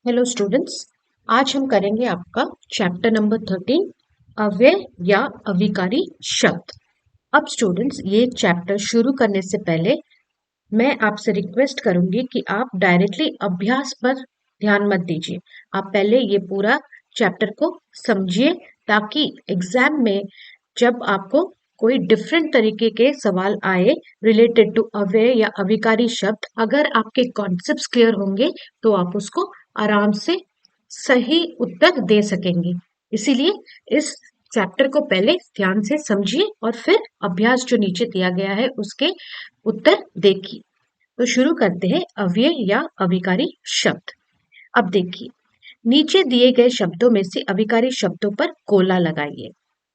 Hello students. आज हम करेंगे आपका चैप्टर नंबर 13 अव्यय या अविकारी शब्द। अब स्टूडेंट्स, ये चैप्टर शुरू करने से पहले मैं आपसे रिक्वेस्ट करूंगी कि आप डायरेक्टली अभ्यास पर ध्यान मत दीजिए। आप पहले ये पूरा चैप्टर को समझिए, ताकि एग्जाम में जब आपको कोई डिफरेंट तरीके के सवाल आए रिलेटेड टू अव्यय या अविकारी शब्द, अगर आपके कॉन्सेप्ट्स क्लियर होंगे तो आप उसको आराम से सही उत्तर दे सकेंगे। इसीलिए इस चैप्टर को पहले ध्यान से समझिए और फिर अभ्यास जो नीचे दिया गया है उसके उत्तर देखिए। तो शुरू करते हैं अव्यय या अविकारी शब्द। अब देखिए, नीचे दिए गए शब्दों में से अविकारी शब्दों पर गोला लगाइए।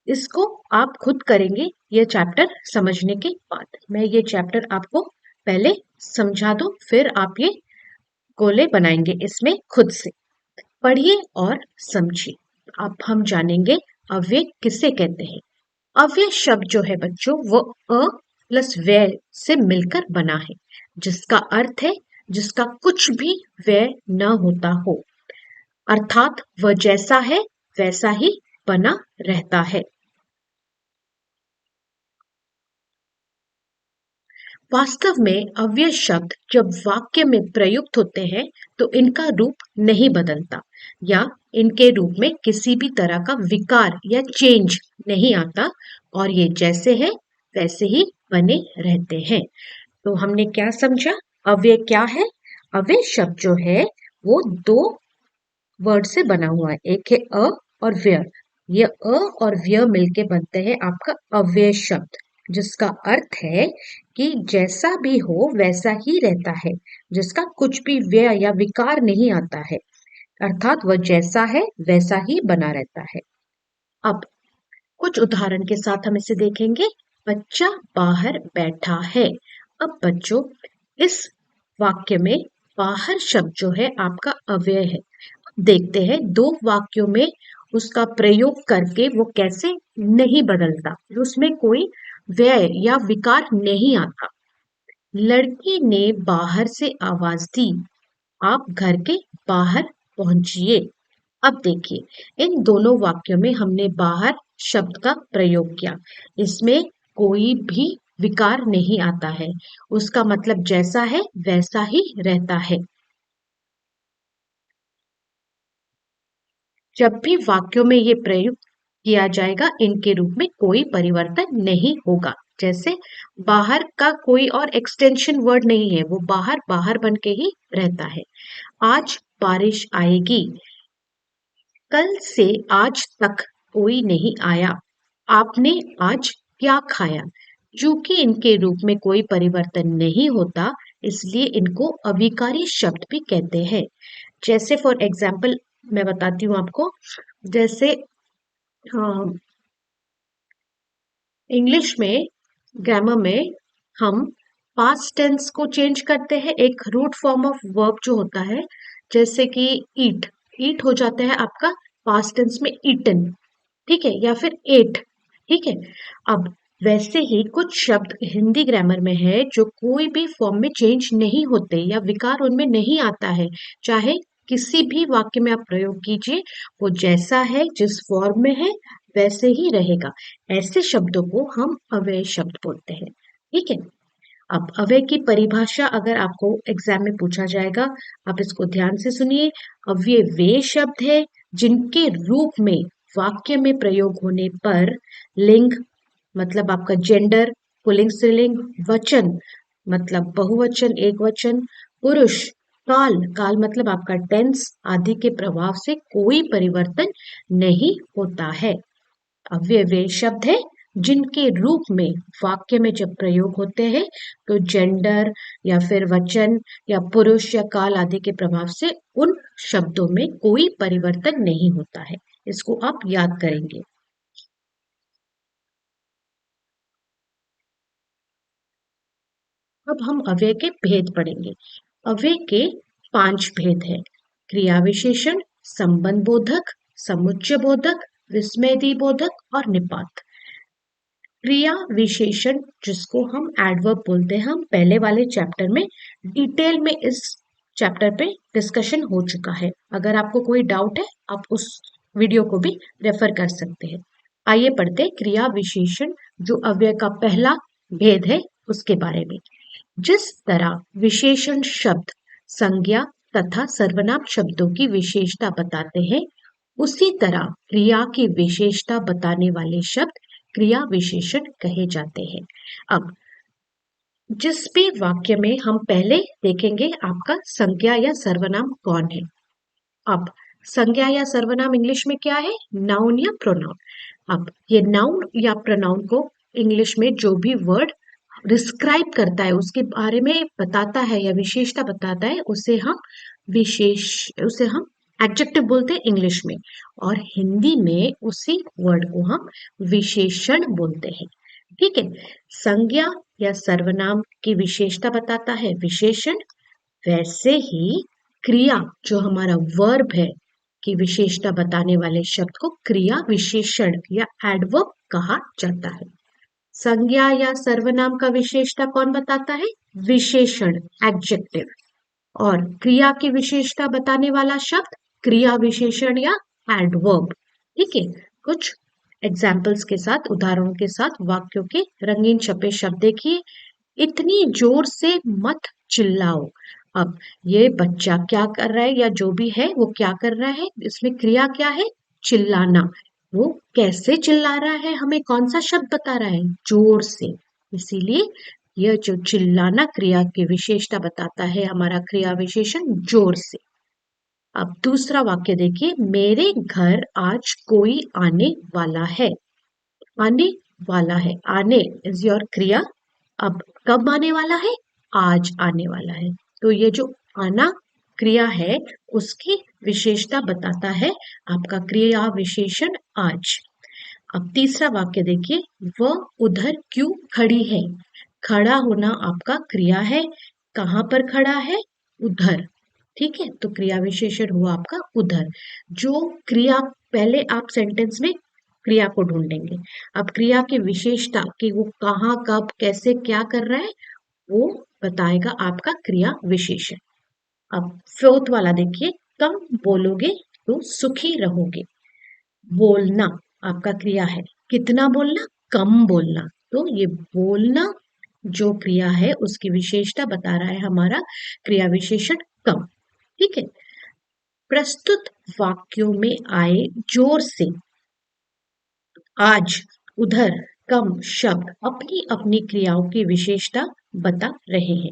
इसको आप खुद करेंगे ये चैप्टर समझने के बाद। मैं ये चैप्टर आपको पहले समझा दूं, फिर आप ये गोले बनाएंगे इसमें खुद से। पढ़िए और समझिए। अब हम जानेंगे अव्यय किसे कहते हैं। अव्यय शब्द जो है बच्चों, वो अ प्लस व्यय से मिलकर बना है, जिसका अर्थ है जिसका कुछ भी व्यय न होता हो, अर्थात वह जैसा है वैसा ही बना रहता है। वास्तव में अव्यय शब्द जब वाक्य में प्रयुक्त होते हैं तो इनका रूप नहीं बदलता, या इनके रूप में किसी भी तरह का विकार या चेंज नहीं आता, और ये जैसे हैं वैसे ही बने रहते हैं। तो हमने क्या समझा, अव्यय क्या है? अव्यय शब्द जो है वो दो वर्ड से बना हुआ है, एक है अ और व्यय। ये अ और व्यय मिलके बनते हैं आपका अव्यय शब्द, जिसका अर्थ है कि जैसा भी हो वैसा ही रहता है, जिसका कुछ भी व्यय या विकार नहीं आता है, अर्थात वह जैसा है वैसा ही बना रहता है। अब कुछ उदाहरण के साथ हम इसे देखेंगे। बच्चा बाहर बैठा है। अब बच्चों, इस वाक्य में बाहर शब्द जो है आपका अव्यय है। देखते हैं दो वाक्यों में उसका प्रयोग करके वो कैसे नहीं बदलता, उसमें कोई व्यय या विकार नहीं आता। लड़की ने बाहर से आवाज दी, आप घर के बाहर पहुंचिए। अब देखिए, इन दोनों वाक्यों में हमने बाहर शब्द का प्रयोग किया। इसमें कोई भी विकार नहीं आता है, उसका मतलब जैसा है वैसा ही रहता है। जब भी वाक्यों में ये प्रयुक्त किया जाएगा, इनके रूप में कोई परिवर्तन नहीं होगा। जैसे बाहर का कोई और एक्सटेंशन वर्ड नहीं है, वो बाहर बाहर बन के ही रहता है। आज बारिश आएगी। कल से आज तक कोई नहीं आया। आपने आज क्या खाया? चूंकि इनके रूप में कोई परिवर्तन नहीं होता, इसलिए इनको अविकारी शब्द भी कहते हैं। जैसे फॉर एग्जाम्पल मैं बताती हूँ आपको। जैसे इंग्लिश में ग्रामर में हम पास्ट टेंस को चेंज करते हैं, एक रूट फॉर्म ऑफ वर्ब जो होता है, जैसे कि ईट, ईट हो जाता है आपका पास्ट टेंस में ईटन, ठीक है, या फिर एट, ठीक है। अब वैसे ही कुछ शब्द हिंदी ग्रामर में है जो कोई भी फॉर्म में चेंज नहीं होते या विकार उनमें नहीं आता है, चाहे किसी भी वाक्य में आप प्रयोग कीजिए, वो जैसा है जिस फॉर्म में है वैसे ही रहेगा। ऐसे शब्दों को हम अव्यय शब्द बोलते हैं, ठीक है। अब अव्यय की परिभाषा अगर आपको एग्जाम में पूछा जाएगा, आप इसको ध्यान से सुनिए। अव्यय वे शब्द है जिनके रूप में वाक्य में प्रयोग होने पर लिंग मतलब आपका जेंडर, पुल्लिंग स्त्रीलिंग, वचन मतलब बहुवचन एक वचन, पुरुष, काल, काल मतलब आपका टेंस आदि के प्रभाव से कोई परिवर्तन नहीं होता है। अव्यय वे शब्द है जिनके रूप में वाक्य में जब प्रयोग होते हैं तो जेंडर या फिर वचन या पुरुष या काल आदि के प्रभाव से उन शब्दों में कोई परिवर्तन नहीं होता है। इसको आप याद करेंगे। अब हम अव्यय के भेद पढ़ेंगे। अव्यय के 5 भेद हैं: क्रिया विशेषण, संबंध बोधक, समुच्चय बोधक, विस्मयदी बोधक और निपात। क्रिया विशेषण जिसको हम एडवर्ब बोलते हैं, हम पहले वाले चैप्टर में डिटेल में इस चैप्टर पे डिस्कशन हो चुका है। अगर आपको कोई डाउट है आप उस वीडियो को भी रेफर कर सकते हैं। आइए पढ़ते हैं क्रिया विशेषण जो अव्यय का पहला भेद है उसके बारे में। जिस तरह विशेषण शब्द संज्ञा तथा सर्वनाम शब्दों की विशेषता बताते हैं उसी तरह क्रिया की विशेषता बताने वाले शब्द क्रिया विशेषण कहे जाते हैं। अब जिस भी वाक्य में हम पहले देखेंगे आपका संज्ञा या सर्वनाम कौन है। अब संज्ञा या सर्वनाम इंग्लिश में क्या है? नाउन या प्रोनाउन। अब ये नाउन या प्रोनाउन को इंग्लिश में जो भी वर्ड डिस्क्राइब करता है उसके बारे में बताता है या विशेषता बताता है उसे हम एडजेक्टिव बोलते हैं इंग्लिश में, और हिंदी में उसी वर्ड को हम विशेषण बोलते हैं। ठीक है, संज्ञा या सर्वनाम की विशेषता बताता है विशेषण, वैसे ही क्रिया जो हमारा वर्ब है की विशेषता बताने वाले शब्द को क्रिया विशेषण या एडवर्ब कहा जाता है। संज्ञा या सर्वनाम का विशेषता कौन बताता है? विशेषण एडजेक्टिव। और क्रिया की विशेषता बताने वाला शब्द क्रिया विशेषण या एडवर्ब। ठीक है, कुछ एग्जाम्पल्स के साथ, उदाहरणों के साथ वाक्यों के रंगीन छपे शब्द देखिए। इतनी जोर से मत चिल्लाओ। अब ये बच्चा क्या कर रहा है या जो भी है वो क्या कर रहा है, इसमें क्रिया क्या है? चिल्लाना। वो कैसे चिल्ला रहा है, हमें कौन सा शब्द बता रहा है? जोर से। इसीलिए यह जो चिल्लाना क्रिया की विशेषता बताता है हमारा क्रिया विशेषण जोर से। अब दूसरा वाक्य देखिए, मेरे घर आज कोई आने वाला है। आने वाला है, आने इज योर क्रिया। अब कब आने वाला है? आज आने वाला है। तो ये जो आना क्रिया है उसकी विशेषता बताता है आपका क्रिया विशेषण आज। अब तीसरा वाक्य देखिए, वह उधर क्यों खड़ी है। खड़ा होना आपका क्रिया है। कहाँ पर खड़ा है? उधर। ठीक है, तो क्रिया विशेषण हुआ आपका उधर। जो क्रिया पहले आप सेंटेंस में क्रिया को ढूंढेंगे। अब क्रिया की विशेषता कि वो कहाँ कब कैसे क्या कर रहा है वो बताएगा आपका क्रिया विशेषण। अब फोर्थ वाला देखिए, कम बोलोगे तो सुखी रहोगे। बोलना आपका क्रिया है। कितना बोलना? कम बोलना। तो ये बोलना जो क्रिया है उसकी विशेषता बता रहा है हमारा क्रिया विशेषण कम। ठीक है, प्रस्तुत वाक्यों में आए जोर से आज, उधर, कम शब्द अपनी अपनी क्रियाओं की विशेषता बता रहे हैं।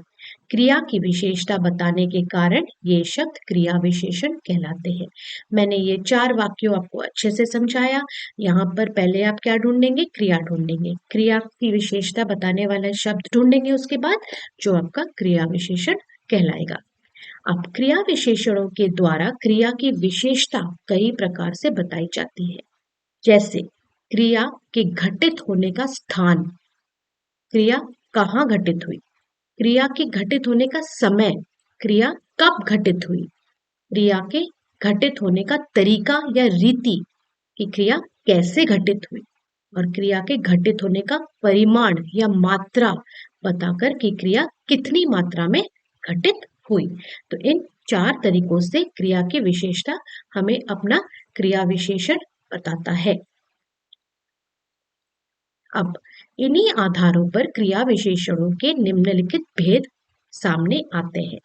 क्रिया की विशेषता बताने के कारण ये शब्द क्रिया विशेषण कहलाते हैं। मैंने ये 4 वाक्यों आपको अच्छे से समझाया। यहाँ पर पहले आप क्या ढूंढेंगे? क्रिया ढूंढेंगे। क्रिया की विशेषता बताने वाला शब्द ढूंढेंगे, उसके बाद जो आपका क्रिया विशेषण कहलाएगा। अब क्रिया विशेषणों के द्वारा क्रिया की विशेषता कई प्रकार से बताई जाती है। जैसे क्रिया के घटित होने का स्थान, क्रिया कहाँ घटित हुई, क्रिया के घटित होने का समय, क्रिया कब घटित हुई, क्रिया के घटित होने का तरीका या रीति कि क्रिया कैसे घटित हुई, और क्रिया के घटित होने का परिमाण या मात्रा बताकर कि क्रिया कितनी मात्रा में घटित हुई। तो इन 4 तरीकों से क्रिया की विशेषता हमें अपना क्रिया विशेषण बताता है। अब इन्हीं आधारों पर क्रिया विशेषणों के निम्नलिखित भेद सामने आते हैं।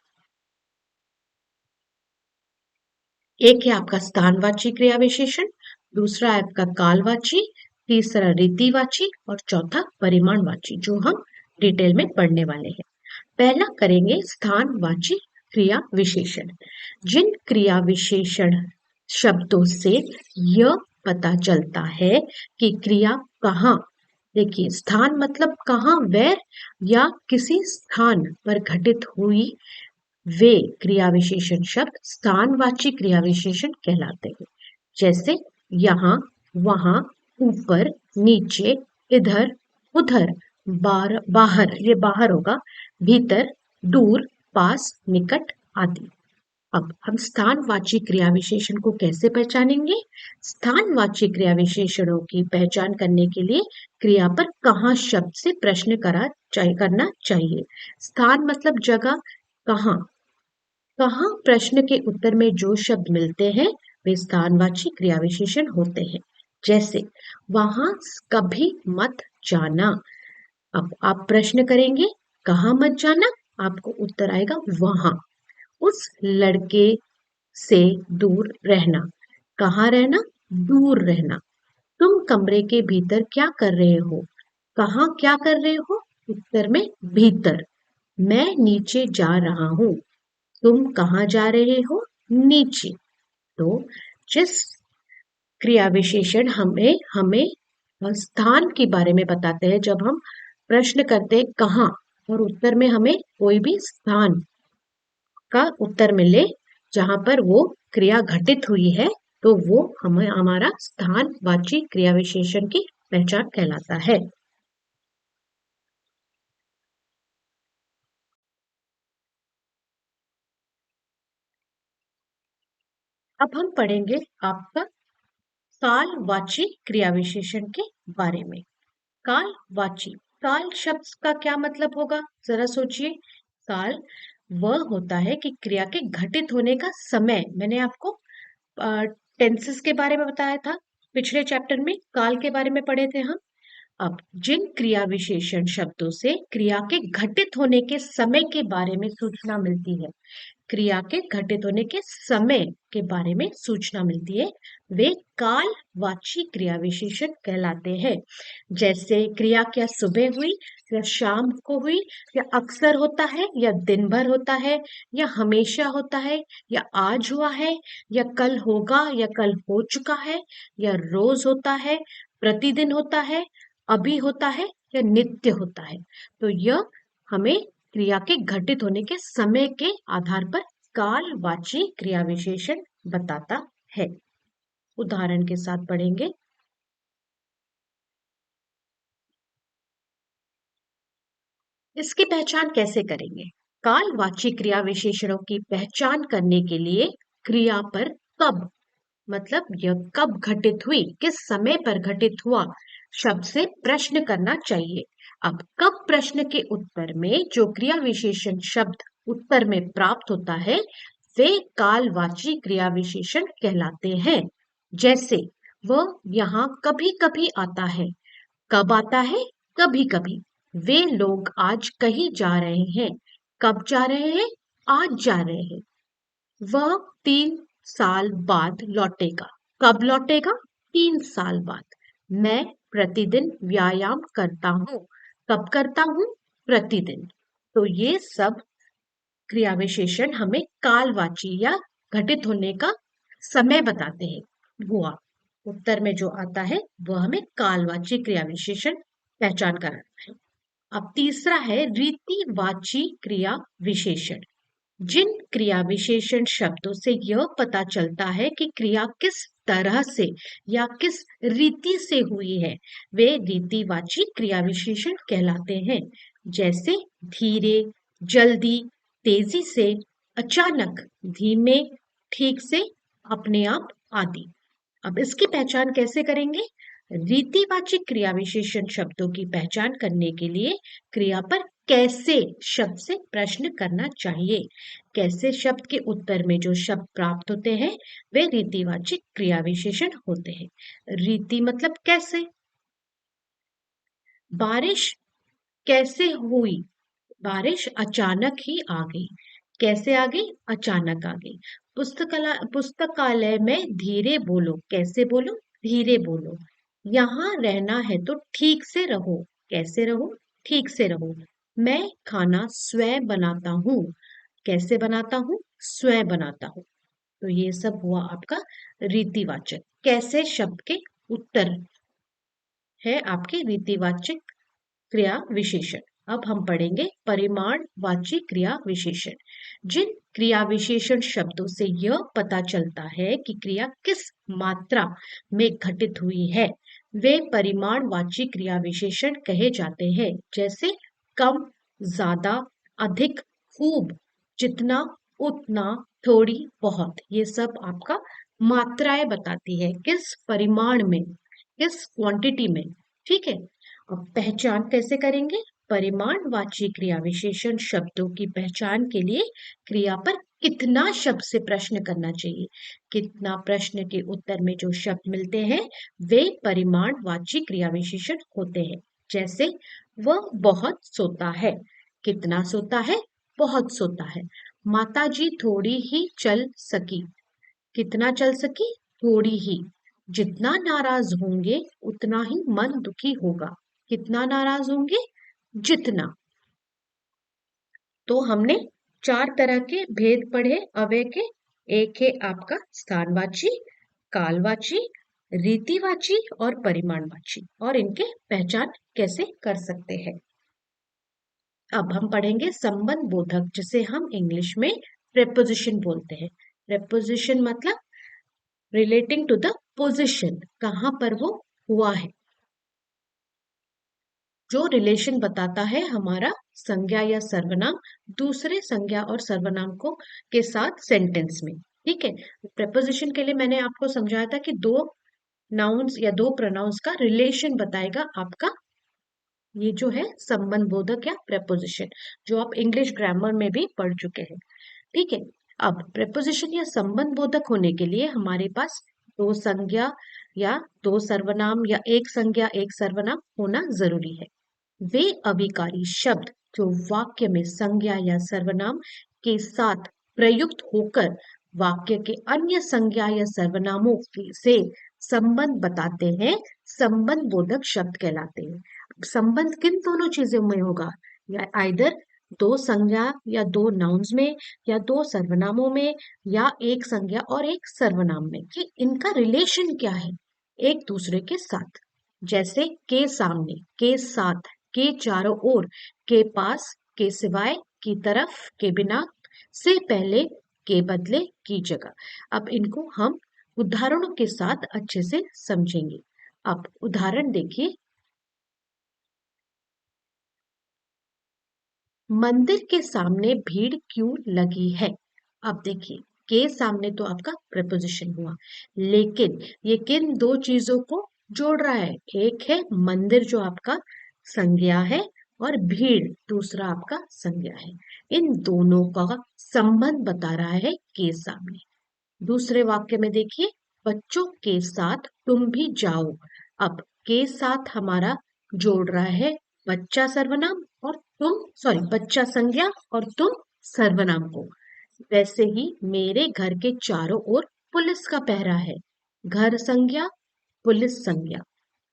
एक है आपका स्थानवाची क्रिया विशेषण, दूसरा है आपका कालवाची, तीसरा रीतिवाची और चौथा परिमाणवाची, जो हम डिटेल में पढ़ने वाले हैं। पहला करेंगे स्थानवाची क्रिया विशेषण। जिन क्रिया विशेषण शब्दों से यह पता चलता है कि क्रिया कहाँ, देखिए स्थान मतलब कहाँ, वेर, या किसी स्थान पर घटित हुई, वे क्रिया विशेषण शब्द स्थानवाची क्रिया विशेषण कहलाते हैं। जैसे यहाँ, वहां, ऊपर, नीचे, इधर, उधर, बाहर, ये बाहर होगा, भीतर, दूर, पास, निकट आदि। अब हम स्थानवाची क्रिया विशेषण को कैसे पहचानेंगे? स्थानवाची क्रिया विशेषणों की पहचान करने के लिए क्रिया पर कहाँ शब्द से प्रश्न करना चाहिए। स्थान मतलब जगह, कहाँ, कहाँ प्रश्न के उत्तर में जो शब्द मिलते हैं वे स्थानवाची क्रिया विशेषण होते हैं। जैसे वहां कभी मत जाना। अब आप प्रश्न करेंगे कहाँ मत जाना, आपको उत्तर आएगा वहां। उस लड़के से दूर रहना। कहाँ रहना? दूर रहना। तुम कमरे के भीतर क्या कर रहे हो? कहाँ क्या कर रहे हो? उत्तर में भीतर। मैं नीचे जा रहा हूँ। तुम कहाँ जा रहे हो? नीचे। तो जिस क्रिया विशेषण हमें हमें स्थान के बारे में बताते हैं, जब हम प्रश्न करते हैं कहाँ और उत्तर में हमें कोई भी स्थान का उत्तर मिले जहां पर वो क्रिया घटित हुई है, तो वो हमें हमारा स्थानवाची क्रिया विशेषण की पहचान कहलाता है। अब हम पढ़ेंगे आपका कालवाची क्रिया विशेषण के बारे में। कालवाची, काल शब्द का क्या मतलब होगा जरा सोचिए। काल वह होता है कि क्रिया के घटित होने का समय। मैंने आपको टेंसेस के बारे में बताया था, पिछले चैप्टर में काल के बारे में पढ़े थे हम। अब जिन क्रिया विशेषण शब्दों से क्रिया के घटित होने के समय के बारे में सूचना मिलती है, क्रिया के घटित होने के समय के बारे में सूचना मिलती है, वे कालवाची क्रिया विशेषण कहलाते हैं। जैसे क्रिया क्या सुबह हुई या शाम को हुई, या अक्सर होता है या दिन भर होता है, या हमेशा होता है या आज हुआ है, या कल होगा या कल हो चुका है, या रोज होता है, प्रतिदिन होता है, अभी होता है या नित्य होता है। तो यह हमें क्रिया के घटित होने के समय के आधार पर कालवाची क्रिया विशेषण बताता है। उदाहरण के साथ पढ़ेंगे। इसकी पहचान कैसे करेंगे? कालवाची क्रिया विशेषणों की पहचान करने के लिए क्रिया पर कब, मतलब यह कब घटित हुई, किस समय पर घटित हुआ, शब्द से प्रश्न करना चाहिए। अब कब प्रश्न के उत्तर में जो क्रिया विशेषण शब्द उत्तर में प्राप्त होता है, वे कालवाची क्रिया विशेषण कहलाते हैं। जैसे वह यहाँ कभी कभी आता है। कब आता है? कभी कभी। वे लोग आज कहीं जा रहे हैं। कब जा रहे हैं? आज जा रहे हैं। वह 3 साल बाद लौटेगा। कब लौटेगा? 3 साल बाद। मैं प्रतिदिन व्यायाम करता हूँ। कब करता हूँ? प्रतिदिन। तो ये सब क्रिया विशेषण हमें कालवाची या घटित होने का समय बताते हैं। हुआ उत्तर में जो आता है वह हमें कालवाची क्रिया विशेषण पहचान कराता है। अब तीसरा है रीतिवाची क्रिया विशेषण। जिन क्रिया विशेषण शब्दों से यह पता चलता है कि क्रिया किस तरह से या किस रीति से हुई है, वे रीतिवाची क्रिया विशेषण कहलाते हैं। जैसे धीरे, जल्दी, तेजी से, अचानक, धीमे, ठीक से, अपने आप आदि। अब इसकी पहचान कैसे करेंगे? रीतिवाची क्रिया विशेषण शब्दों की पहचान करने के लिए क्रिया पर कैसे शब्द से प्रश्न करना चाहिए। कैसे शब्द के उत्तर में जो शब्द प्राप्त होते हैं वे रीतिवाची क्रिया विशेषण होते हैं। रीति मतलब कैसे। बारिश कैसे हुई? बारिश अचानक ही आ गई। कैसे आ गई? अचानक आ गई। पुस्तकालय में धीरे बोलो। कैसे बोलो? धीरे बोलो। यहाँ रहना है तो ठीक से रहो। कैसे रहो? ठीक से रहो। मैं खाना स्वयं बनाता हूँ। कैसे बनाता हूँ? स्वयं बनाता हूँ। तो ये सब हुआ आपका रीतिवाचक। कैसे शब्द के उत्तर है आपके रीतिवाचक क्रिया विशेषण। अब हम पढ़ेंगे परिमाणवाची क्रिया विशेषण। जिन क्रिया विशेषण शब्दों से यह पता चलता है कि क्रिया किस मात्रा में घटित हुई है, वे परिमाणवाची क्रिया विशेषण कहे जाते हैं। जैसे कम, ज्यादा, अधिक, खूब, जितना, उतना, थोड़ी, बहुत। ये सब आपका मात्राएं बताती है किस परिमाण में, किस क्वांटिटी में। ठीक है। अब पहचान कैसे करेंगे? परिमाणवाची क्रिया विशेषण शब्दों की पहचान के लिए क्रिया पर कितना शब्द से प्रश्न करना चाहिए। कितना प्रश्न के उत्तर में जो शब्द मिलते हैं वे परिमाणवाची क्रिया विशेषण होते हैं। जैसे वह बहुत सोता है। कितना सोता है? बहुत सोता है। माताजी थोड़ी ही चल सकी। कितना चल सकी? थोड़ी ही। जितना नाराज होंगे उतना ही मन दुखी होगा। कितना नाराज होंगे? जितना। तो हमने चार तरह के भेद पढ़े अव्यय के। एक है आपका स्थानवाची, कालवाची, रीतिवाची और परिमाणवाची, और इनके पहचान कैसे कर सकते हैं। अब हम पढ़ेंगे संबंध बोधक, जिसे हम इंग्लिश में प्रेपोजिशन बोलते हैं। प्रेपोजिशन मतलब रिलेटिंग टू द पोजिशन, कहाँ पर वो हुआ है, जो रिलेशन बताता है हमारा संज्ञा या सर्वनाम दूसरे संज्ञा और सर्वनाम को के साथ सेंटेंस में। ठीक है, प्रेपोजिशन के लिए मैंने आपको समझाया था कि दो नाउन्स या दो प्रोनाउंस का रिलेशन बताएगा आपका ये जो है संबंध बोधक या प्रेपोजिशन, जो आप इंग्लिश ग्रामर में भी पढ़ चुके हैं। ठीक है, अब प्रेपोजिशन या संबंध बोधक होने के लिए हमारे पास दो संज्ञा या दो सर्वनाम या एक संज्ञा एक सर्वनाम होना जरूरी है। वे अविकारी शब्द जो वाक्य में संज्ञा या सर्वनाम के साथ प्रयुक्त होकर वाक्य के अन्य संज्ञा या सर्वनामों से संबंध बताते हैं संबंध बोधक शब्द कहलाते हैं। संबंध किन दोनों चीजों में होगा? या आइदर दो संज्ञा या दो नाउन्स में, या दो सर्वनामों में, या एक संज्ञा और एक सर्वनाम में, कि इनका रिलेशन क्या है एक दूसरे के साथ। जैसे के सामने, के साथ, के चारों ओर, के पास, के सिवाय, की तरफ, के बिना, से पहले, के बदले, की जगह। अब इनको हम उदाहरणों के साथ अच्छे से समझेंगे। अब उदाहरण देखिए। मंदिर के सामने भीड़ क्यों लगी है? अब देखिए, के सामने तो आपका प्रपोजिशन हुआ, लेकिन ये किन दो चीजों को जोड़ रहा है? एक है मंदिर जो आपका संज्ञा है, और भीड़ दूसरा आपका संज्ञा है। इन दोनों का संबंध बता रहा है के सामने। दूसरे वाक्य में देखिए, बच्चों के साथ तुम भी जाओ। अब के साथ हमारा जोड़ रहा है बच्चा सर्वनाम और तुम, सॉरी, बच्चा संज्ञा और तुम सर्वनाम को। वैसे ही मेरे घर के चारों ओर पुलिस का पहरा है। घर संज्ञा, पुलिस संज्ञा,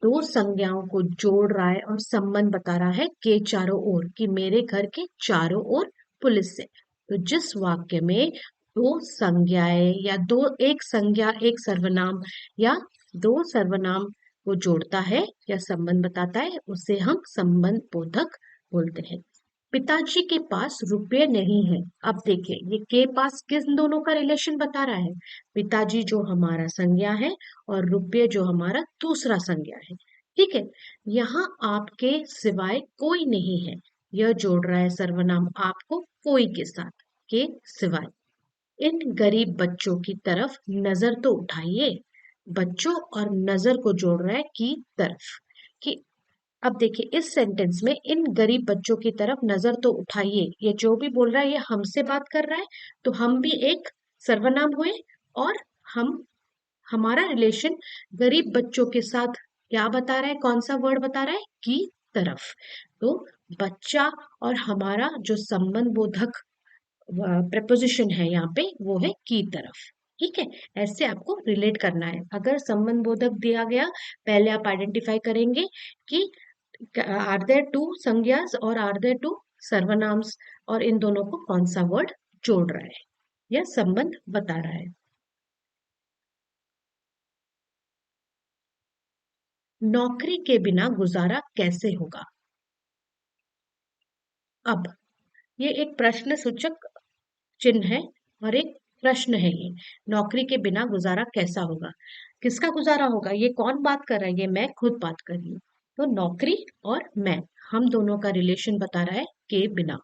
दो संज्ञाओं को जोड़ रहा है और संबंध बता रहा है के चारों ओर, कि मेरे घर के चारों ओर पुलिस है। तो जिस वाक्य में दो संज्ञाएं या दो, एक संज्ञा एक सर्वनाम, या दो सर्वनाम को जोड़ता है या संबंध बताता है, उसे हम संबंध बोधक बोलते हैं। पिताजी के पास रुपये नहीं है। अब देखिए, ये के पास किस दोनों का रिलेशन बता रहा है? पिताजी जो हमारा संज्ञा है और रुपये जो हमारा दूसरा संज्ञा है। ठीक है, यहाँ आपके सिवाय कोई नहीं है, यह जोड़ रहा है सर्वनाम आपको कोई के साथ, के सिवाय। इन गरीब बच्चों की तरफ नजर तो उठाइए। बच्चों और नजर को जोड़ रहा है की तरफ, कि अब देखिए इस सेंटेंस में इन गरीब बच्चों की तरफ नजर तो उठाइए, ये जो भी बोल रहा है ये हमसे बात कर रहा है, तो हम भी एक सर्वनाम हुए, और हम, हमारा रिलेशन गरीब बच्चों के साथ क्या बता रहा है, कौन सा वर्ड बता रहा है? की तरफ। तो बच्चा और हमारा जो संबंध बोधक प्रपोजिशन है यहाँ पे, वो है की तरफ। ठीक है, ऐसे आपको रिलेट करना है। अगर संबंध बोधक दिया गया, पहले आप आइडेंटिफाई करेंगे कि आर देयर टू संज्ञास और आर देयर टू सर्वनाम्स, और इन दोनों को कौन सा वर्ड जोड़ रहा है या संबंध बता रहा है। नौकरी के बिना गुजारा कैसे होगा? अब ये एक प्रश्न सूचक चिन्ह है और एक प्रश्न है। ये नौकरी के बिना गुजारा कैसा होगा? किसका गुजारा होगा? ये कौन बात कर रहा है? ये मैं खुद बात कर रही हूँ। तो नौकरी और मैं, हम दोनों का रिलेशन बता रहा है के बिना।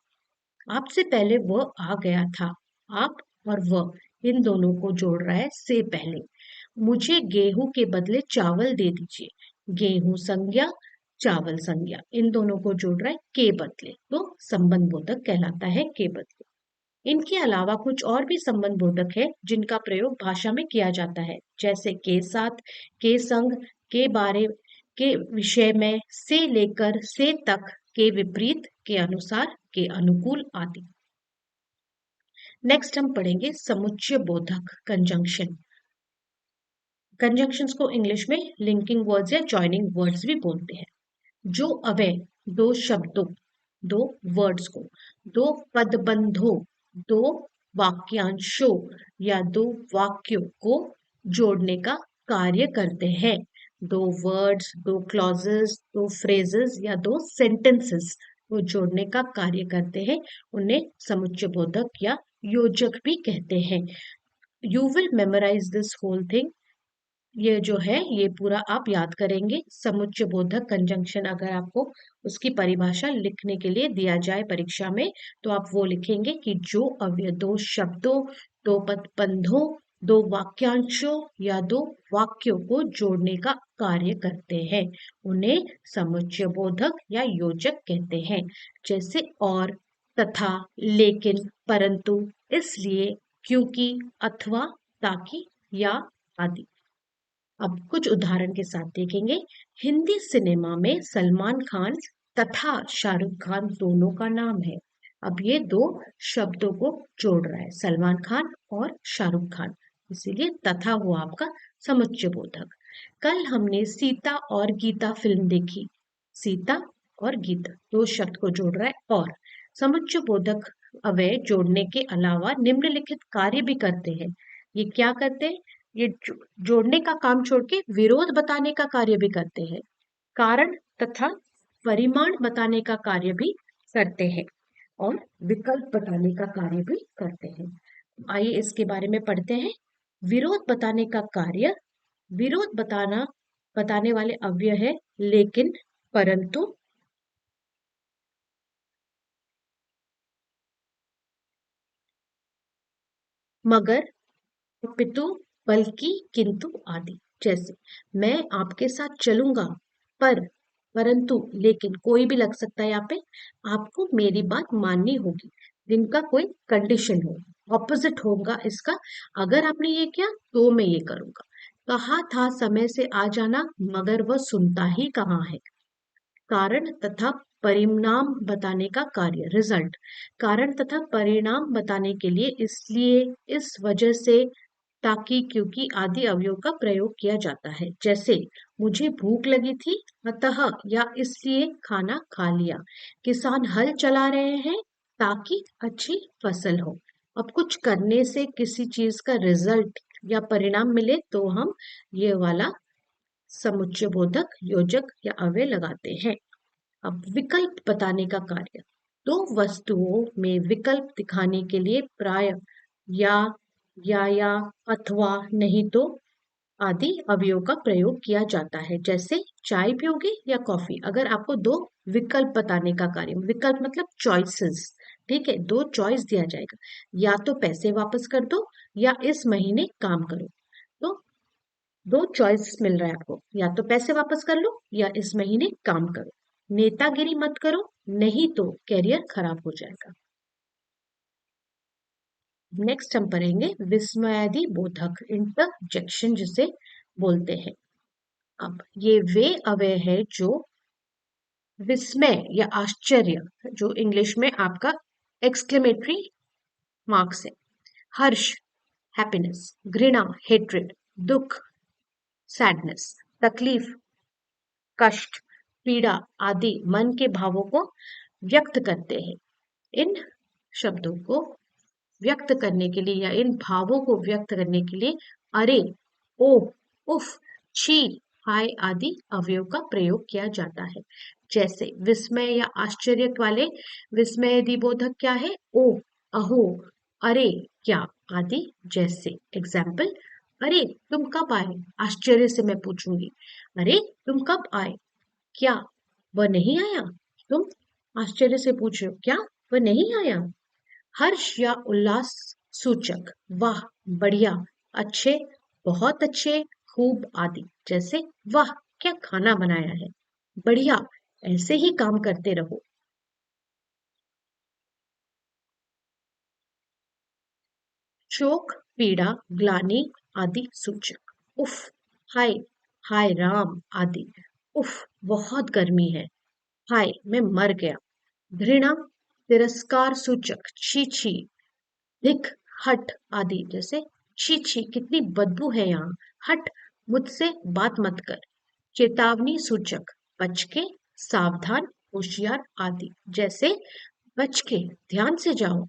आपसे पहले वह आ गया था। आप और वह, इन दोनों को जोड़ रहा है से पहले। मुझे गेहूं के बदले चावल दे दीजिए। गेहूं संज्ञा, चावल संज्ञा, इन दोनों को जोड़ रहा है के बदले, तो संबंध बोधक कहलाता है के बदले। इनके अलावा कुछ और भी संबंध बोधक है जिनका प्रयोग भाषा में किया जाता है, जैसे के साथ, के संग, के बारे, के विषय में, से लेकर, से तक, के विपरीत, के अनुसार, के अनुकूल आदि। नेक्स्ट हम पढ़ेंगे समुच्चय बोधक कंजंक्शन। कंजंक्शंस को इंग्लिश में लिंकिंग वर्ड्स या जॉइनिंग वर्ड्स भी बोलते हैं। जो अवय दो शब्दों, दो वर्ड्स को, दो पदबंधों, दो वाक्यांशों या दो वाक्यों को जोड़ने का कार्य करते हैं। दो वर्ड्स, दो क्लॉजेस, दो फ्रेजेस या दो सेंटेंसेस को जोड़ने का कार्य करते हैं, उन्हें समुच्चय बोधक या योजक भी कहते हैं। You will memorise this whole thing. ये जो है ये पूरा आप याद करेंगे। समुच्चय बोधक कंजंक्शन अगर आपको उसकी परिभाषा लिखने के लिए दिया जाए परीक्षा में, तो आप वो लिखेंगे कि जो अव्यय दो शब्दों, दो पदबंधों, दो वाक्यांशों या दो वाक्यों को जोड़ने का कार्य करते हैं, उन्हें समुच्चय बोधक या योजक कहते हैं। जैसे और, तथा, लेकिन, परंतु, इसलिए, क्योंकि, अथवा, ताकि या आदि। अब कुछ उदाहरण के साथ देखेंगे। हिंदी सिनेमा में सलमान खान तथा शाहरुख खान दोनों का नाम है। अब ये दो शब्दों को जोड़ रहा है, सलमान खान और शाहरुख खान, इसीलिए तथा हुआ आपका समुच्चय बोधक। कल हमने सीता और गीता फिल्म देखी। सीता और गीता दो शब्द को जोड़ रहा है और समुच्चय बोधक अवयव जोड़ने के अलावा निम्नलिखित कार्य भी करते हैं। ये क्या करते हैं? ये जोड़ने का काम छोड़ के विरोध बताने का कार्य भी करते हैं, कारण तथा परिमाण बताने का कार्य भी करते हैं और विकल्प बताने का कार्य भी करते हैं। आइए इसके बारे में पढ़ते हैं। विरोध बताने का कार्य, विरोध बताने वाले अव्यय है लेकिन, परंतु, मगर, अपितु, बल्कि, किंतु आदि। जैसे मैं आपके साथ चलूंगा, पर, परंतु, लेकिन कोई भी लग सकता है यहाँ पे। आपको मेरी बात माननी होगी, जिनका कोई कंडीशन हो, ऑपोजिट होगा इसका। अगर आपने ये किया तो मैं ये करूंगा। कहा था समय से आ जाना, मगर वह सुनता ही कहाँ है। कारण तथा परिणाम बताने का कार्य, रिजल्ट। कारण तथा परिणाम बताने के लिए इसलिए, इस वजह से, ताकि, क्योंकि आदि अवयव का प्रयोग किया जाता है। जैसे मुझे भूख लगी थी, अतः या इसलिए खाना खा लिया। किसान हल चला रहे हैं ताकि अच्छी फसल हो। अब कुछ करने से किसी चीज का रिजल्ट या परिणाम मिले तो हम ये वाला समुच्चय बोधक योजक या अव्यय लगाते हैं। अब विकल्प बताने का कार्य, दो वस्तुओं में विकल्प दिखाने के लिए प्राय या, या अथवा, नहीं तो आदि अवयव का प्रयोग किया जाता है। जैसे चाय पियोगे या कॉफी। अगर आपको दो विकल्प बताने का कार्य, विकल्प मतलब चॉइसेस, ठीक है, दो चॉइस दिया जाएगा, या तो पैसे वापस कर दो या इस महीने काम करो। तो दो चॉइस मिल रहा है आपको, या तो पैसे वापस कर लो या इस महीने काम करो। नेतागिरी मत करो, नहीं तो करियर खराब हो जाएगा। नेक्स्ट हम पढ़ेंगे विस्मयादि बोधक, इंटरजेक्शन जिसे बोलते हैं। अब ये वे अवयव है जो विस्मय या आश्चर्य, जो इंग्लिश में आपका एक्सक्लेमेटरी मार्क्स है, हर्ष, हैप्पीनेस, घृणा, हेट्रेड, दुख, सैडनेस, तकलीफ, कष्ट, पीड़ा आदि मन के भावों को व्यक्त करते हैं। इन शब्दों को व्यक्त करने के लिए या इन भावों को व्यक्त करने के लिए अरे, ओ, उफ, छी, हाय आदि अवयव का प्रयोग किया जाता है। जैसे विस्मय या आश्चर्य वाले विस्मय दिबोधक क्या है? ओ, अहो, अरे, क्या आदि। जैसे एग्जाम्पल, अरे तुम कब आए? आश्चर्य से मैं पूछूंगी, अरे तुम कब आए? क्या वह नहीं आया? तुम आश्चर्य से पूछ रहे हो, क्या वह नहीं आया? हर्ष या उल्लास सूचक, वाह, बढ़िया, अच्छे, बहुत अच्छे, खूब आदि। जैसे वाह क्या खाना बनाया है, बढ़िया, ऐसे ही काम करते रहो। शोक, पीड़ा, ग्लानि आदि सूचक। उफ, हाय, हाय राम आदि। उफ, बहुत गर्मी है। हाय, मैं मर गया। घृणा, तिरस्कार सूचक, छी छी। धिक, हट आदि जैसे छी छी कितनी बदबू है यहाँ। हट, मुझसे बात मत कर। चेतावनी सूचक, बच के, सावधान, होशियार आदि जैसे बच के, ध्यान से जाओ।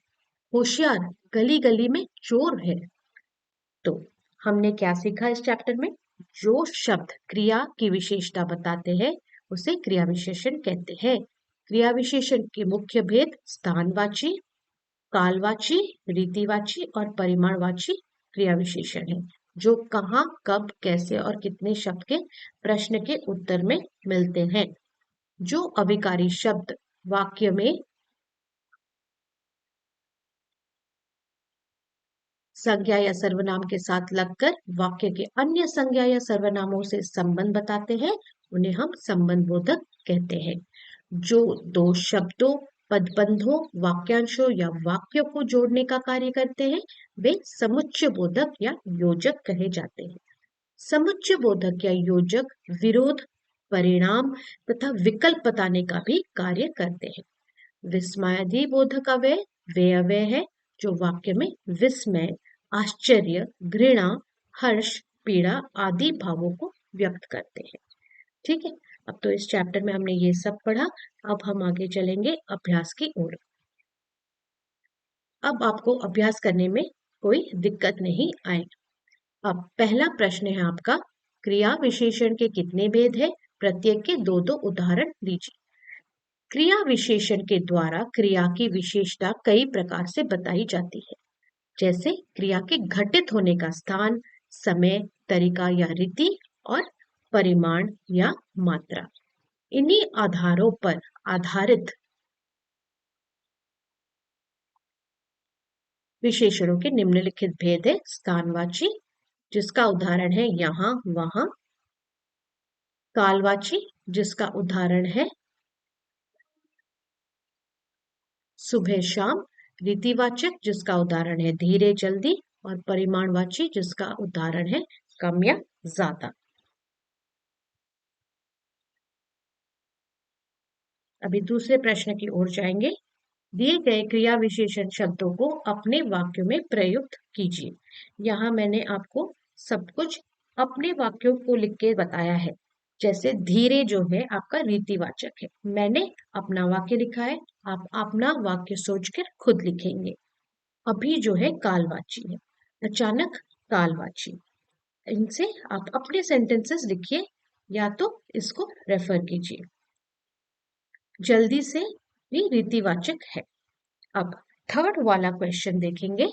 होशियार, गली गली में चोर है। तो हमने क्या सीखा इस चैप्टर में? जो शब्द क्रिया की विशेषता बताते हैं उसे क्रिया विशेषण कहते हैं। क्रिया विशेषण के मुख्य भेद स्थानवाची, कालवाची, रीतिवाची और परिमाणवाची क्रिया विशेषण है, जो कहाँ, कब, कैसे और कितने शब्द के प्रश्न के उत्तर में मिलते हैं। जो अविकारी शब्द वाक्य में संज्ञा या सर्वनाम के साथ लगकर वाक्य के अन्य संज्ञा या सर्वनामों से संबंध बताते हैं उन्हें हम संबंध बोधक कहते हैं। जो दो शब्दों, पदबंधों, वाक्यांशों या वाक्यों को जोड़ने का कार्य करते हैं वे समुच्चय बोधक या योजक कहे जाते हैं। समुच्चय बोधक या योजक विरोध, परिणाम तथा विकल्प बताने का भी कार्य करते हैं। विस्मयादि बोधक अव्यय वे अव्यय है जो वाक्य में विस्मय, आश्चर्य, घृणा, हर्ष, पीड़ा आदि भावों को व्यक्त करते हैं। ठीक है, अब तो इस चैप्टर में हमने ये सब पढ़ा। अब हम आगे चलेंगे अभ्यास की ओर। अब आपको अभ्यास करने में कोई दिक्कत नहीं आएगी। अब पहला प्रश्न है आपका, क्रिया विशेषण के कितने भेद है? प्रत्येक के दो दो उदाहरण दीजिए। क्रिया विशेषण के द्वारा क्रिया की विशेषता कई प्रकार से बताई जाती है, जैसे क्रिया के घटित होने का स्थान, समय, तरीका या रीति और परिमाण या मात्रा। इन्हीं आधारों पर आधारित विशेषणों के निम्नलिखित भेद है। स्थानवाची, जिसका उदाहरण है यहाँ वहां। कालवाची, जिसका उदाहरण है सुबह शाम। रीतिवाचक, जिसका उदाहरण है धीरे जल्दी। और परिमाणवाची, जिसका उदाहरण है कम या ज्यादा। अभी दूसरे प्रश्न की ओर जाएंगे। दिए गए क्रिया विशेषण शब्दों को अपने वाक्यों में प्रयुक्त कीजिए। यहाँ मैंने आपको सब कुछ अपने वाक्यों को लिख के बताया है। जैसे धीरे जो है आपका रीतिवाचक है, मैंने अपना वाक्य लिखा है, आप अपना वाक्य सोचकर खुद लिखेंगे। अभी जो है कालवाची है, अचानक कालवाची। इनसे आप अपने सेंटेंसेस लिखिए या तो इसको रेफर कीजिए। जल्दी से भी रीतिवाचक है। अब थर्ड वाला क्वेश्चन देखेंगे।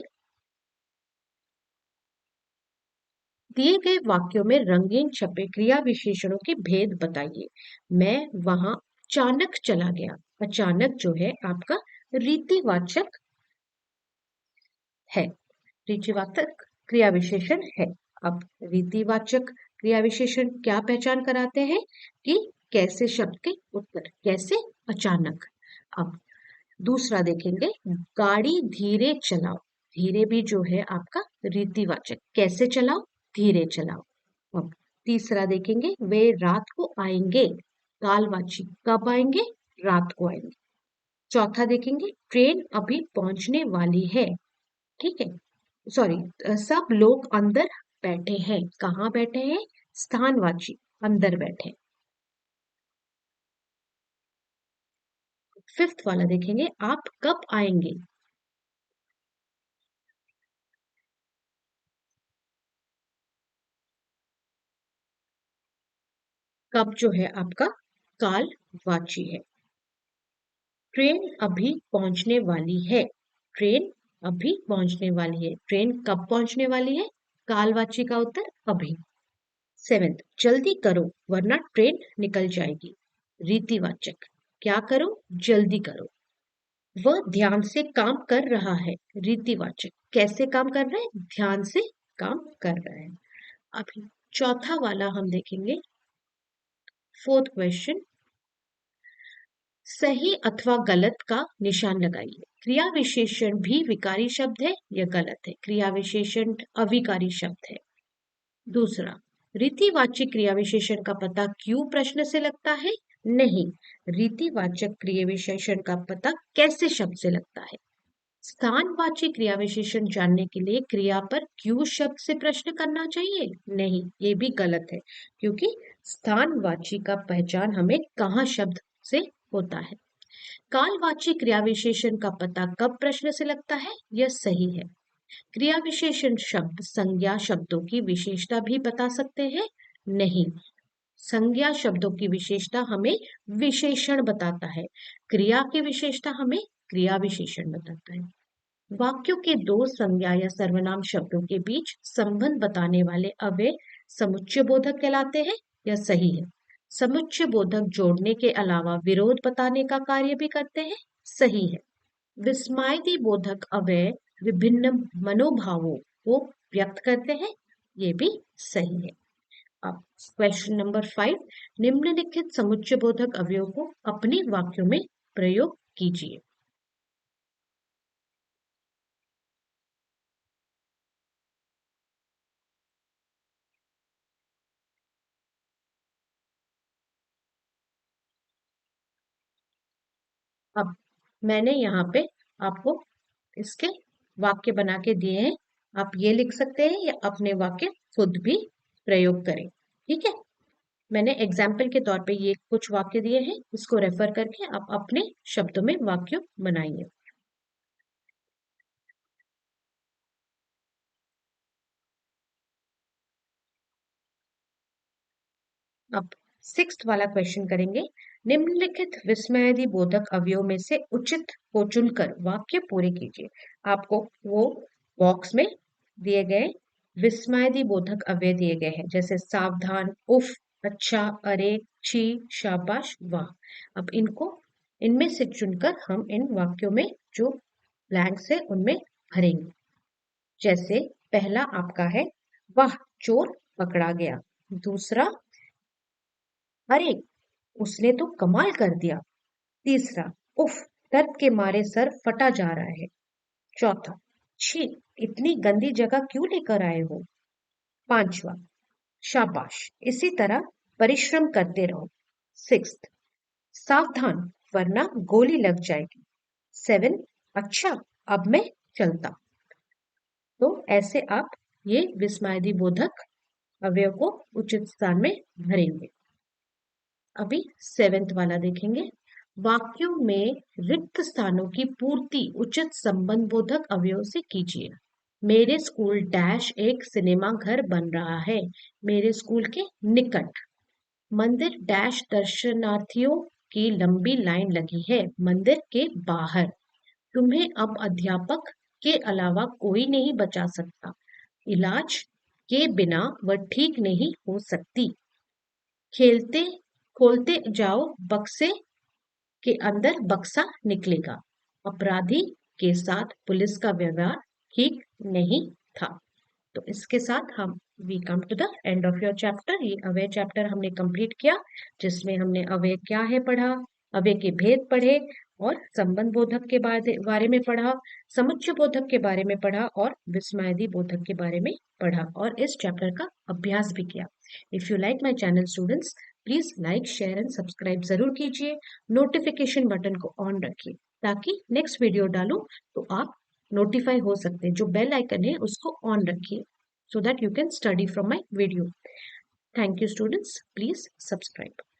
दिए गए वाक्यों में रंगीन छपे क्रिया विशेषणों के भेद बताइए। मैं वहां अचानक चला गया। अचानक जो है आपका रीतिवाचक है, रीतिवाचक क्रिया विशेषण है। अब रीतिवाचक क्रिया विशेषण क्या पहचान कराते हैं कि कैसे शब्द के उत्तर, कैसे, अचानक। अब दूसरा देखेंगे, गाड़ी धीरे चलाओ। धीरे भी जो है आपका रीतिवाचक, कैसे चलाओ, धीरे चलाओ। अब तीसरा देखेंगे, वे रात को आएंगे। कालवाची, कब आएंगे, रात को आएंगे। चौथा देखेंगे, ट्रेन अभी पहुंचने वाली है। ठीक है, सॉरी, सब लोग अंदर बैठे हैं। कहाँ बैठे हैं? स्थानवाची, अंदर बैठे। फिफ्थ वाला देखेंगे, आप कब आएंगे। कब जो है आपका कालवाची है। ट्रेन अभी पहुंचने वाली है। ट्रेन अभी पहुंचने वाली है। ट्रेन कब पहुंचने वाली है? कालवाची का उत्तर अभी। सेवेंथ, जल्दी करो वरना ट्रेन निकल जाएगी। रीतिवाचक, क्या करो, जल्दी करो। वह ध्यान से काम कर रहा है। रीतिवाचक, कैसे काम कर रहा है, ध्यान से काम कर रहा है। अभी चौथा वाला हम देखेंगे। फोर्थ क्वेश्चन, सही अथवा गलत का निशान लगाइए। क्रिया विशेषण भी विकारी शब्द है, यह गलत है। क्रिया विशेषण अविकारी शब्द है। दूसरा, रीतिवाचक क्रिया विशेषण का पता क्यों प्रश्न से लगता है? नहीं, रीतिवाचक क्रिया विशेषण का पता कैसे शब्द से लगता है। स्थानवाची क्रिया विशेषण जानने के लिए क्रिया पर क्यों शब्द से प्रश्न करना चाहिए? नहीं, ये भी गलत है, क्योंकि स्थानवाची का पहचान हमें कहाँ शब्द से होता है। कालवाची क्रिया विशेषण का पता कब प्रश्न से लगता है? यह सही है। क्रिया विशेषण शब्द संज्ञा शब्दों की विशेषता भी बता सकते हैं? नहीं, संज्ञा शब्दों की विशेषता हमें विशेषण बताता है, क्रिया की विशेषता हमें क्रिया विशेषण बताता है। वाक्यों के दो संज्ञा या सर्वनाम शब्दों के बीच संबंध बताने वाले अव्यय समुच्चय बोधक कहलाते हैं। यह सही है। समुच्चय बोधक जोड़ने के अलावा विरोध बताने का कार्य भी करते हैं। सही है। विस्मयादि बोधक अव्यय विभिन्न मनोभावों को व्यक्त करते हैं। ये भी सही है। अब क्वेश्चन नंबर 5, निम्नलिखित समुच्चय बोधक अवयवों को अपने वाक्यों में प्रयोग कीजिए। अब मैंने यहाँ पे आपको इसके वाक्य बना के दिए हैं। आप ये लिख सकते हैं या अपने वाक्य खुद भी प्रयोग करें। ठीक है, मैंने एग्जाम्पल के तौर पे ये कुछ वाक्य दिए हैं, इसको रेफर करके आप अपने शब्दों में वाक्य बनाइए। अब सिक्स्थ वाला क्वेश्चन करेंगे। निम्नलिखित विस्मयादि बोधक अवयव में से उचित को चुनकर वाक्य पूरे कीजिए। आपको वो बॉक्स में दिए गए विस्मयादि बोधक अवयव दिए गए हैं, जैसे सावधान, उफ, अच्छा, अरे, छी, शाबाश, वाह। अब इनको इनमें से चुनकर हम इन वाक्यों में जो ब्लैंक्स है उनमें भरेंगे। जैसे पहला आपका है, वाह, चोर पकड़ा गया। दूसरा, अरे, उसने तो कमाल कर दिया। तीसरा, उफ, दर्द के मारे सर फटा जा रहा है। चौथा, छी, इतनी गंदी जगह क्यों लेकर आए हो। पांचवा, शाबाश, इसी तरह परिश्रम करते रहो। सिक्स्थ, सावधान, वरना गोली लग जाएगी। सेवन, अच्छा, अब मैं चलता। तो ऐसे आप ये विस्मयादि बोधक अवयव को उचित स्थान में भरेंगे। अभी सेवेंथ वाला देखेंगे। वाक्यों में रिक्त स्थानों की पूर्ति उचित संबंध बोधक अवयव से कीजिए। मेरे स्कूल डैश एक सिनेमा घर बन रहा है। मेरे स्कूल के निकट। मंदिर डैश दर्शनार्थियों की लंबी लाइन लगी है मंदिर के बाहर। तुम्हें अब अध्यापक के अलावा कोई नहीं बचा सकता। इलाज के बिना वह ठीक नहीं हो सकती। खेलते खोलते जाओ बक्से के अंदर बक्सा निकलेगा। अपराधी के साथ पुलिस का व्यवहार ठीक नहीं था। तो इसके साथ हम we come to the end of your chapter. ये अवय चैप्टर हमने कंप्लीट किया, जिसमें हमने अवय क्या है पढ़ा, अवय के भेद पढ़े और संबंध बोधक के बारे में पढ़ा, समुच्चय बोधक के बारे में पढ़ा और विस्मयादि बोधक के बारे में पढ़ा और इस चैप्टर का अभ्यास भी किया। If you like my channel students, please like, share and subscribe जरूर कीजिए। नोटिफिकेशन बटन को ऑन रखिए ताकि नेक्स्ट वीडियो डालूं तो आप नोटिफाई हो सकते हैं। जो बेल आइकन है उसको ऑन रखिए so that you can study from my video. Thank you students. Please subscribe.